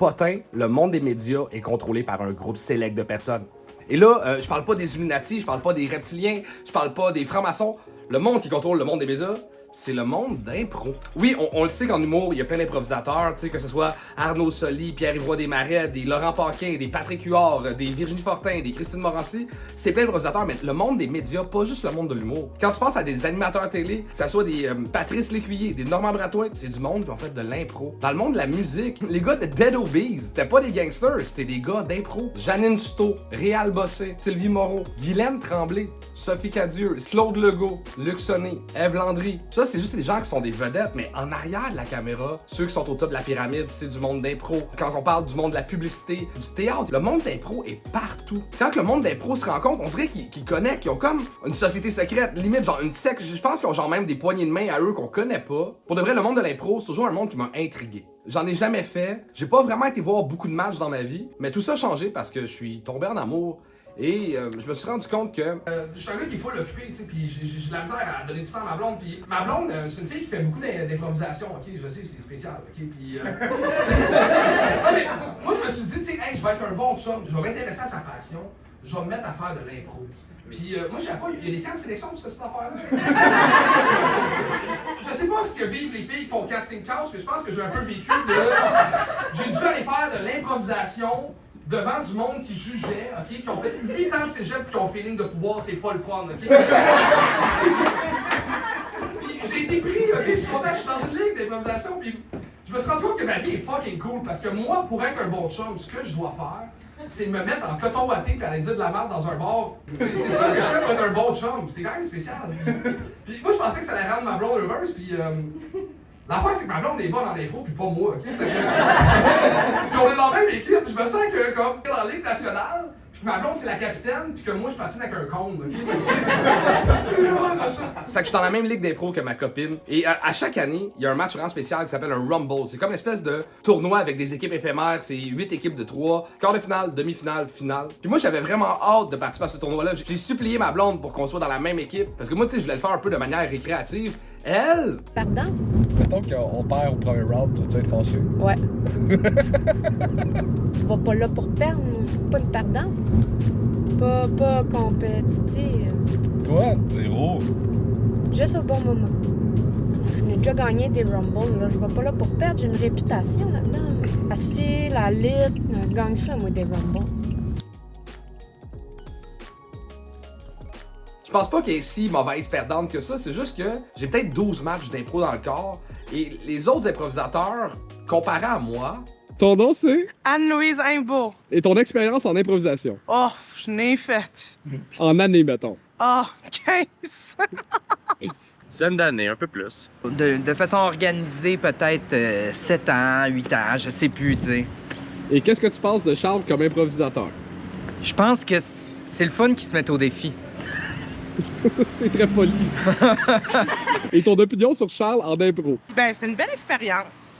potin, le monde des médias est contrôlé par un groupe sélect de personnes. Et là, je parle pas des Illuminati, je parle pas des reptiliens, je parle pas des francs-maçons. Le monde qui contrôle le monde des médias, c'est le monde d'impro. Oui, on le sait qu'en humour, il y a plein d'improvisateurs, tu sais, que ce soit Arnaud Soli, Pierre-Yvroy Desmarais, des Laurent Paquin, des Patrick Huard, des Virginie Fortin, des Christine Morancy. C'est plein d'improvisateurs, mais le monde des médias, pas juste le monde de l'humour. Quand tu penses à des animateurs télé, que ce soit des Patrice Lécuyer, des Normand Bratois, c'est du monde qui ont fait de l'impro. Dans le monde de la musique, les gars de Dead Obeez, c'était pas des gangsters, c'était des gars d'impro. Janine Souto, Réal Bossé, Sylvie Moreau, Guylaine Tremblay, Sophie Cadieux, Claude Legault, Luc Sonné, Ève Landry. Ça, c'est juste des gens qui sont des vedettes, mais en arrière de la caméra, ceux qui sont au top de la pyramide, c'est du monde d'impro. Quand on parle du monde de la publicité, du théâtre, le monde d'impro est partout. Quand le monde d'impro se rencontre, on dirait qu'ils connectent, qu'ils ont comme une société secrète, limite genre une secte. Je pense qu'ils ont genre même des poignées de main à eux qu'on connaît pas. Pour de vrai, le monde de l'impro, c'est toujours un monde qui m'a intrigué. J'en ai jamais fait, j'ai pas vraiment été voir beaucoup de matchs dans ma vie, mais tout ça a changé parce que je suis tombé en amour. Et je me suis rendu compte que... je suis un gars qui est full occupé, tu sais, pis j'ai de la misère à donner du temps à ma blonde, pis ma blonde, c'est une fille qui fait beaucoup d'improvisation, ok, je sais, c'est spécial, ok, pis... Non, mais moi, je me suis dit, tu sais, hey, je vais être un bon chum, je vais m'intéresser à sa passion, je vais me mettre à faire de l'impro. Puis moi, je sais pas, il y a des camps de sélection pour cette affaire-là. Je sais pas ce que vivent les filles qui font casting couch, mais je pense que j'ai un peu vécu de... J'ai dû aller faire de l'improvisation devant du monde qui jugeait, ok, qui ont fait 8 ans de cégep pis qui ont feeling de pouvoir, c'est pas le fun, ok? Puis j'ai été pris, ok, je suis content, je suis dans une ligue d'improvisation, puis je me suis rendu compte que ma vie est fucking cool, parce que moi, pour être un bon chum, ce que je dois faire, c'est de me mettre en coton watté pis aller dire de la merde dans un bar. C'est ça que je fais pour être un bon chum, c'est quand même spécial. Puis moi, je pensais que ça allait rendre ma blonde heureuse, puis... L'affaire, c'est que ma blonde est bonne en impro, pis pas moi, ok? Puis on est dans le même équipe, je me sens que, comme, dans la Ligue nationale, pis que ma blonde, c'est la capitaine, pis que moi, je patine avec un cône, ok? C'est vraiment machin. C'est que je suis dans la même ligue d'impro que ma copine. Et à chaque année, il y a un match vraiment spécial qui s'appelle un Rumble. C'est comme une espèce de tournoi avec des équipes éphémères. C'est 8 équipes de 3, quart de finale, demi-finale, finale. Puis moi, j'avais vraiment hâte de participer à ce tournoi-là. J'ai supplié ma blonde pour qu'on soit dans la même équipe. Parce que moi, tu sais, je voulais le faire un peu de manière récréative. Elle... Pardon? Mettons qu'on perd au premier round, tu vas être fâché? Ouais. On va pas là pour perdre, pas une perdante. Pas compétitive. Toi, zéro. Juste au bon moment. J'ai déjà gagné des Rumbles, là. Je vais pas là pour perdre, j'ai une réputation là-dedans. Facile, la lutte, je gagne ça, moi, des Rumbles. Je pense pas qu'elle est si mauvaise perdante que ça, c'est juste que j'ai peut-être 12 matchs d'impro dans le corps et les autres improvisateurs, comparés à moi... Ton nom, c'est? Anne-Louise Imbeau. Et ton expérience en improvisation? Oh, je n'ai fait. En année, mettons. Oh, 15. Dizaine d'années, un peu plus. De façon organisée, peut-être 7 ans, 8 ans, je sais plus, tu sais. Et qu'est-ce que tu penses de Charles comme improvisateur? Je pense que c'est le fun qui se met au défi. C'est très poli. Et ton opinion sur Charles en impro? Ben, c'est une belle expérience.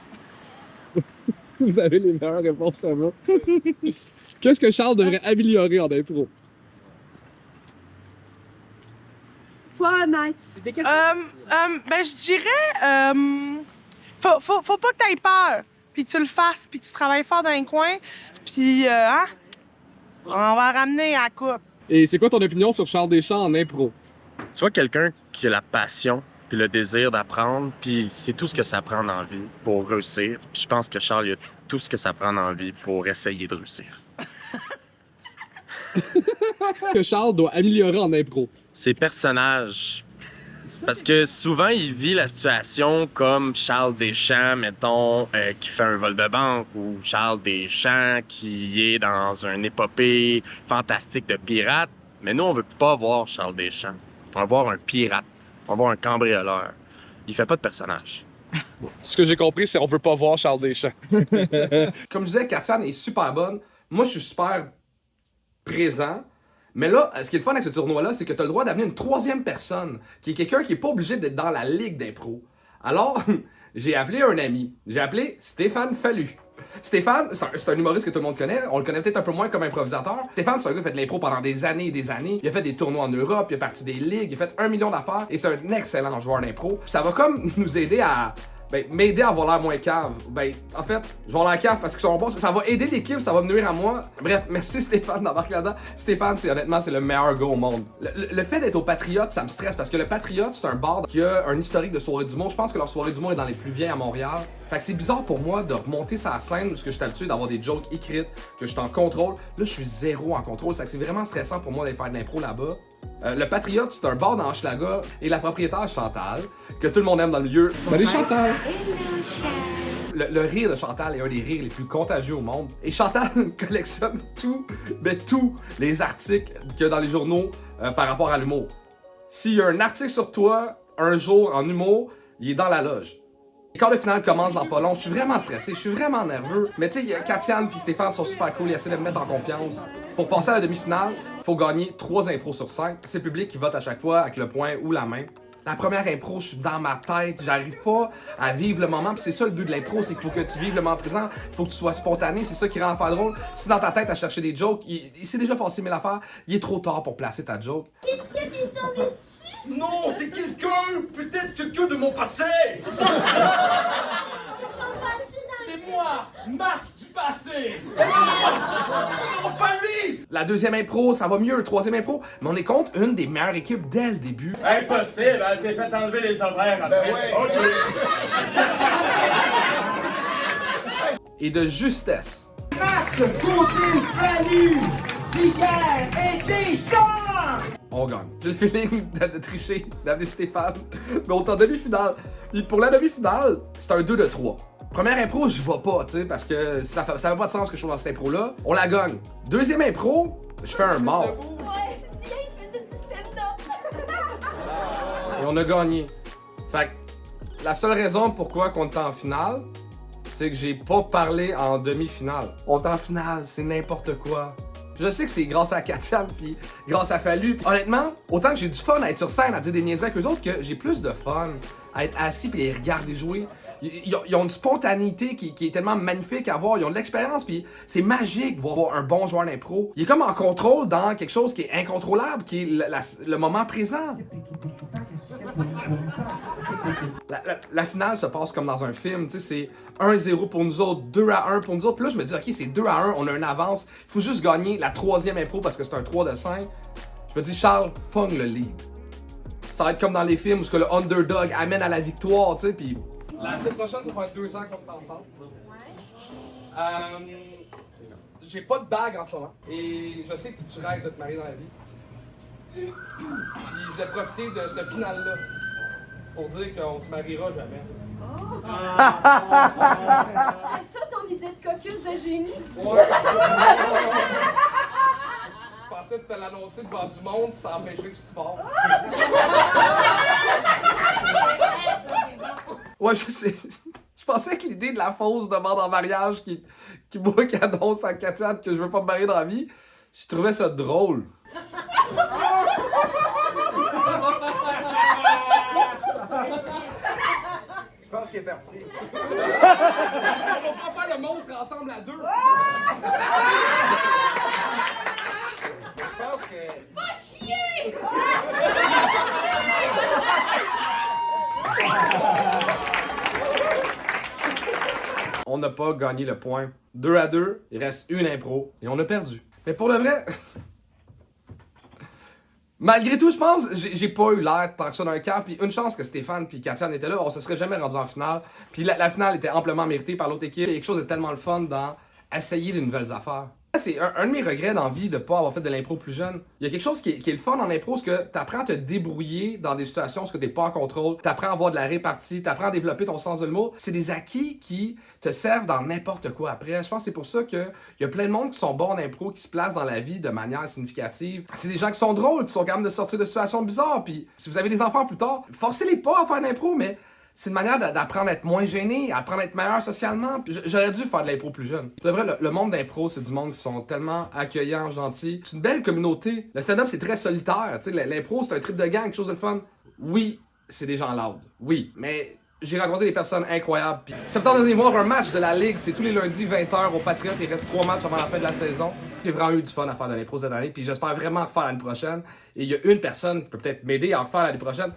Vous avez les meilleures réponses à moi. Qu'est-ce que Charles devrait améliorer en impro? Sois nice. Ben, je dirais, faut pas que t'aies peur, puis que tu le fasses, puis que tu travailles fort dans un coin, puis, on va ramener à la coupe. Et c'est quoi ton opinion sur Charles Deschamps en impro? Tu vois quelqu'un qui a la passion puis le désir d'apprendre, puis c'est tout ce que ça prend dans la vie pour réussir. Puis je pense que Charles, il a tout ce que ça prend dans la vie pour essayer de réussir. Que Charles doit améliorer en impro? Ses personnages. Parce que souvent, il vit la situation comme Charles Deschamps, mettons, qui fait un vol de banque, ou Charles Deschamps qui est dans une épopée fantastique de pirate. Mais nous, on veut pas voir Charles Deschamps. On va voir un pirate. On va voir un cambrioleur. Il fait pas de personnage. Ce que j'ai compris, c'est qu'on veut pas voir Charles Deschamps. Comme je disais, Katiane est super bonne. Moi, je suis super présent. Mais là, ce qui est le fun avec ce tournoi-là, c'est que tu as le droit d'amener une troisième personne, qui est quelqu'un qui est pas obligé d'être dans la ligue d'impro. Alors, j'ai appelé un ami. J'ai appelé Stéphane Fallu. Stéphane, c'est un humoriste que tout le monde connaît. On le connaît peut-être un peu moins comme improvisateur. Stéphane, c'est un gars qui fait de l'impro pendant des années et des années. Il a fait des tournois en Europe, il a parti des ligues, il a fait 1 million d'affaires et c'est un excellent joueur d'impro. Ça va comme nous aider à ben, m'aider à avoir l'air moins cave. Ben, en fait, je vais avoir l'air cave parce qu'ils sont bons, ça va aider l'équipe, ça va me nuire à moi. Bref, merci Stéphane d'embarquer là-dedans. Stéphane, honnêtement, c'est le meilleur gars au monde. Le fait d'être au Patriote, ça me stresse parce que le Patriote, c'est un bar qui a un historique de soirée du monde. Je pense que leur soirée du monde est dans les plus vieilles à Montréal. Fait que c'est bizarre pour moi de remonter sur la scène où je suis habitué d'avoir des jokes écrites, que je suis en contrôle. Là, je suis zéro en contrôle. C'est vraiment stressant pour moi d'aller faire de l'impro là-bas. Le Patriote, c'est un bar dans Hochelaga et la propriétaire Chantal, que tout le monde aime dans le milieu. Salut Chantal! Le rire de Chantal est un des rires les plus contagieux au monde. Et Chantal collectionne tous les articles qu'il y a dans les journaux par rapport à l'humour. S'il y a un article sur toi, un jour en humour, il est dans la loge. Les quarts de finale commencent dans pas long, je suis vraiment stressé, je suis vraiment nerveux. Mais tu sais, Katiane et Stéphane sont super cool, ils essaient de me mettre en confiance. Pour passer à la demi-finale, il faut gagner 3 impros sur 5. C'est le public qui vote à chaque fois avec le point ou la main. La première impro, je suis dans ma tête, j'arrive pas à vivre le moment, puis c'est ça le but de l'impro, c'est qu'il faut que tu vives le moment présent, il faut que tu sois spontané, c'est ça qui rend l'affaire drôle. Si dans ta tête à chercher des jokes, il s'est déjà passé 1000 affaires, il est trop tard pour placer ta joke. Qu'est-ce qu'il y a qui est tombé dessus? Non, c'est quelqu'un, peut-être quelqu'un de mon passé. C'est moi, Marc du passé. Non, pas lui. La deuxième impro, ça va mieux, troisième impro, mais on est contre une des meilleures équipes dès le début. Impossible, elle s'est fait enlever les horaires après. Ben ouais. Okay. Et de justesse. Max, Côté, Fanny, Giguère et Deschamps! On gagne. J'ai le feeling de tricher, d'amener Stéphane, mais on est en demi-finale. Et pour la demi-finale, c'est un 2 de 3. Première impro, je vais pas, tu sais, parce que ça fait pas de sens que je sois dans cette impro-là. On la gagne. Deuxième impro, je fais un mort. Ouais, tiens, il faisait du stand-up. Et on a gagné. Fait que la seule raison pourquoi on est en finale, c'est que j'ai pas parlé en demi-finale. On est en finale, c'est n'importe quoi. Je sais que c'est grâce à Katiane puis grâce à Fallu. Honnêtement, autant que j'ai du fun à être sur scène, à dire des niaiseries avec eux autres, que j'ai plus de fun à être assis puis les regarder jouer. Ils ont une spontanéité qui est tellement magnifique à voir. Ils ont de l'expérience puis c'est magique de voir un bon joueur d'impro. Il est comme en contrôle dans quelque chose qui est incontrôlable, qui est le moment présent. La finale se passe comme dans un film, tu sais, c'est 1-0 pour nous autres, 2-1 pour nous autres. Puis là, je me dis, ok, c'est 2-1, on a une avance. Il faut juste gagner la troisième impro parce que c'est un 3 de 5. Je me dis, Charles, pogne le lead. Ça va être comme dans les films où le underdog amène à la victoire, tu sais, puis... La semaine prochaine, ça va être 2 ans qu'on est ensemble. J'ai pas de bague en ce moment. Et je sais que tu rêves de te marier dans la vie. Puis je vais profiter de cette finale-là pour dire qu'on se mariera jamais. C'est ça ton idée de caucus de génie? Ouais. Je pensais de te l'annoncer devant du monde, ça empêcherait que tu te fasses. Ouais, je sais. Je pensais que l'idée de la fausse demande en mariage qui annonce à Katiane que je veux pas me marier dans la vie, je trouvais ça drôle. Je pense qu'il est parti. On va faire le monstre ensemble à deux. Je pense que... Va chier! On n'a pas gagné le point. 2-2, il reste une impro et on a perdu. Mais pour le vrai, malgré tout, je pense, j'ai pas eu l'air tant que ça d'un cave. Puis une chance que Stéphane puis Katiane étaient là, on se serait jamais rendu en finale. Puis la finale était amplement méritée par l'autre équipe. Il y a quelque chose de tellement le fun dans essayer de nouvelles affaires. C'est un de mes regrets dans la vie de pas avoir fait de l'impro plus jeune. Il y a quelque chose qui est le fun en impro, c'est que t'apprends à te débrouiller dans des situations où t'es pas en contrôle, t'apprends à avoir de la répartie, t'apprends à développer ton sens de l'humour. C'est des acquis qui te servent dans n'importe quoi après. Je pense que c'est pour ça qu'il y a plein de monde qui sont bons en impro, qui se placent dans la vie de manière significative. C'est des gens qui sont drôles, qui sont capables de sortir de situations bizarres. Puis si vous avez des enfants plus tard, forcez-les pas à faire de l'impro, mais c'est une manière d'apprendre à être moins gêné, à apprendre à être meilleur socialement. J'aurais dû faire de l'impro plus jeune. Le vrai, le monde d'impro, c'est du monde qui sont tellement accueillants, gentils. C'est une belle communauté. Le stand-up, c'est très solitaire. L'impro, c'est un trip de gang, quelque chose de fun. Oui, c'est des gens loud. Oui, mais j'ai rencontré des personnes incroyables. Puis, ça me tente de venir voir un match de la Ligue. C'est tous les lundis, 20h au Patriote. Il reste 3 matchs avant la fin de la saison. J'ai vraiment eu du fun à faire de l'impro cette année. Puis j'espère vraiment en refaire l'année prochaine. Et il y a une personne qui peut peut-être m'aider à en refaire l'année prochaine.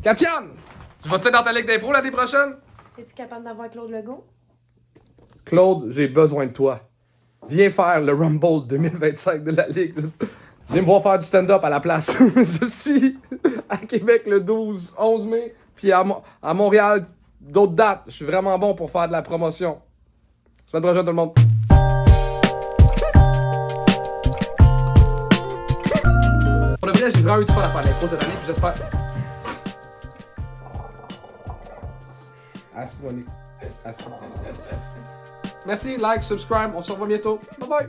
Katiane! Vas-tu être dans ta ligue d'impro l'année prochaine? Es-tu capable d'avoir Claude Legault? Claude, j'ai besoin de toi. Viens faire le Rumble 2025 de la Ligue. Viens me voir faire du stand-up à la place. Je suis à Québec le 11 mai, puis à Montréal, d'autres dates. Je suis vraiment bon pour faire de la promotion. Semaine prochaine, tout le monde. Pour le vrai, j'ai vraiment eu du fun à faire l'intro cette année, puis j'espère... Assis, Monique. Assis. Merci, like, subscribe, on se revoit bientôt. Bye bye!